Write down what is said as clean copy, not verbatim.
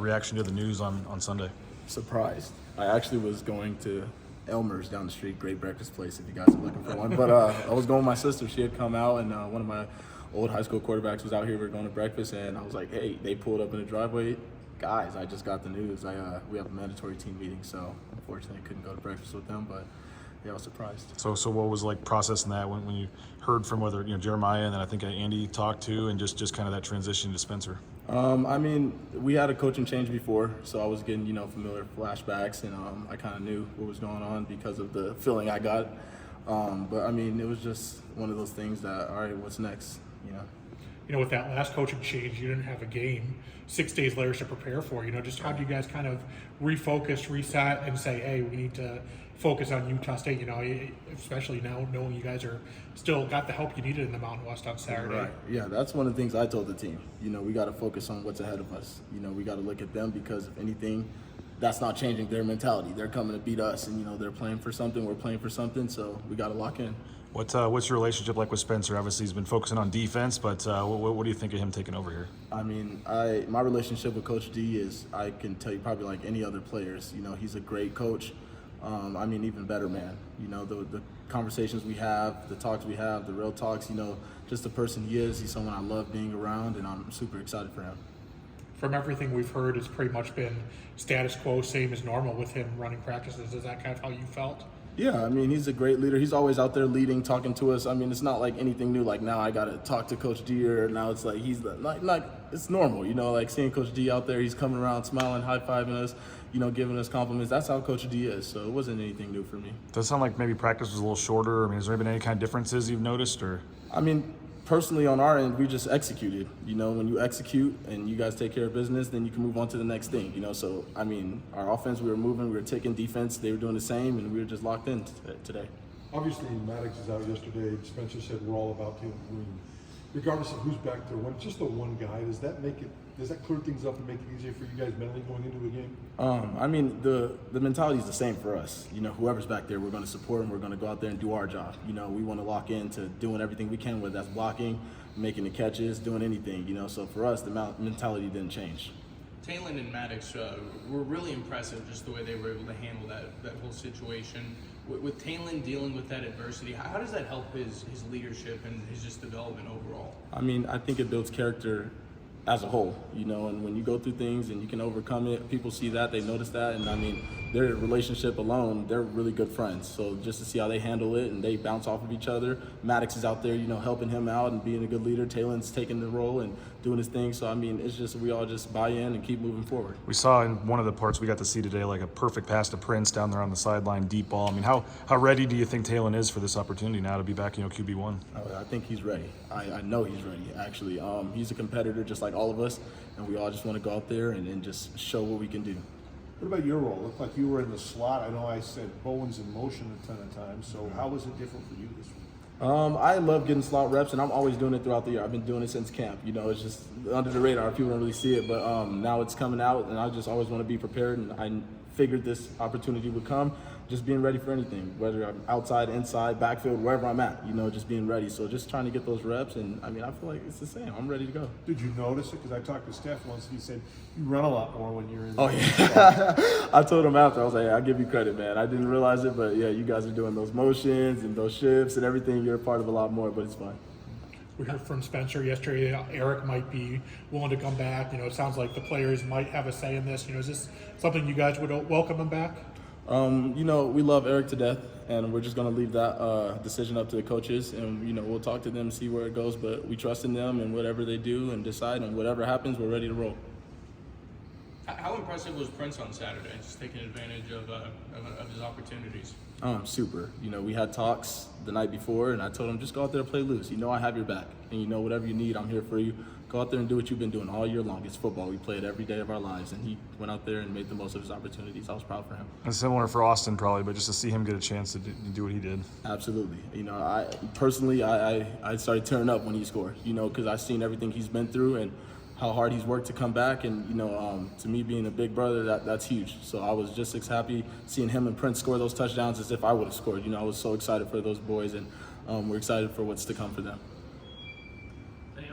Reaction to the news on Sunday? Surprised. I actually was going to Elmer's down the street, great breakfast place if you guys are looking for one. But I was going with my sister. She had come out, and one of my old high school quarterbacks was out here. We were going to breakfast, and I was like, hey, they pulled up in the driveway. Guys, I just got the news. We have a mandatory team meeting, so unfortunately I couldn't go to breakfast with them, but yeah, I was surprised. So what was like processing that when you heard from whether Jeremiah and then I think Andy talked to, and just kind of that transition to Spencer? I mean, we had a coaching change before, so I was getting familiar flashbacks, and I kind of knew what was going on because of the feeling I got. But I mean, it was just one of those things that, all right, what's next? With that last coaching change, you didn't have a game 6 days later to prepare for. Just how do you guys kind of refocus, reset, and say, hey, we need to focus on Utah State, especially now knowing you guys are still got the help you needed in the Mountain West on Saturday. Right. Yeah, that's one of the things I told the team. We got to focus on what's ahead of us. We got to look at them because if anything, that's not changing their mentality. They're coming to beat us, and they're playing for something. We're playing for something, so we got to lock in. What's your relationship like with Spencer? Obviously, he's been focusing on defense, but what do you think of him taking over here? I mean, my relationship with Coach D is, I can tell you, probably like any other players. He's a great coach. Even better man. The conversations we have, the talks we have, the real talks, just the person he is. He's someone I love being around, and I'm super excited for him. From everything we've heard, it's pretty much been status quo, same as normal with him running practices. Is that kind of how you felt? Yeah, he's a great leader. He's always out there leading, talking to us. It's not like anything new. Like now I got to talk to Coach D, or now it's like he's like it's normal. Like seeing Coach D out there, he's coming around, smiling, high-fiving us, giving us compliments. That's how Coach D is. So it wasn't anything new for me. Does it sound like maybe practice was a little shorter? Has there been any kind of differences you've noticed, or? Personally, on our end, we just executed. When you execute and you guys take care of business, then you can move on to the next thing. So our offense, we were moving, we were taking defense, they were doing the same, and we were just locked in today. Obviously, Maddox is out yesterday. Spencer said we're all about Taylor Green. Regardless of who's back there, when it's just the one guy, does that clear things up and make it easier for you guys mentally going into a game? The mentality is the same for us. Whoever's back there, we're going to support them. We're going to go out there and do our job. We want to lock into doing everything we can, whether that's blocking, making the catches, doing anything. So for us, the mentality didn't change. Taylor and Maddox were really impressive, just the way they were able to handle that whole situation. With Taylor dealing with that adversity, how does that help his leadership and his just development overall? I think it builds character as a whole, and when you go through things and you can overcome it, people see that, they notice that, and their relationship alone, they're really good friends. So just to see how they handle it and they bounce off of each other. Maddox is out there, helping him out and being a good leader. Taylor's taking the role and doing his thing. So it's just, we all just buy in and keep moving forward. We saw in one of the parts we got to see today, like a perfect pass to Prince down there on the sideline, deep ball. How ready do you think Taylor is for this opportunity now to be back, QB1? I think he's ready. I know he's ready, actually. He's a competitor just like all of us, and we all just want to go out there and just show what we can do. What about your role? It looked like you were in the slot. I know I said Bowens in motion a ton of times. So how was it different for you this week? I love getting slot reps, and I'm always doing it throughout the year. I've been doing it since camp. It's just under the radar. People don't really see it, but now it's coming out, and I just always want to be prepared. And I figured this opportunity would come. Just being ready for anything, whether I'm outside, inside, backfield, wherever I'm at, just being ready. So just trying to get those reps, and I feel like it's the same. I'm ready to go. Did you notice it? Because I talked to Steph once, and he said you run a lot more when you're in. Oh yeah, I told him after. I was like, hey, I give you credit, man. I didn't realize it, but yeah, you guys are doing those motions and those shifts and everything. You're a part of a lot more, but it's fine. We heard from Spencer yesterday. Eric might be willing to come back. It sounds like the players might have a say in this. Is this something you guys would welcome him back? We love Eric to death, and we're just going to leave that decision up to the coaches, and, we'll talk to them and see where it goes, but we trust in them and whatever they do and decide, and whatever happens, we're ready to roll. How impressive was Prince on Saturday, just taking advantage of his opportunities? Super. We had talks the night before, and I told him, just go out there and play loose. I have your back, and whatever you need, I'm here for you. Go out there and do what you've been doing all year long. It's football. We play it every day of our lives, and he went out there and made the most of his opportunities. I was proud for him. And similar for Austin probably, but just to see him get a chance to do what he did. Absolutely. I personally, I started tearing up when he scored, because I've seen everything he's been through and how hard he's worked to come back, and to me being a big brother, that's huge. So I was just as happy seeing him and Prince score those touchdowns as if I would have scored. I was so excited for those boys, and we're excited for what's to come for them.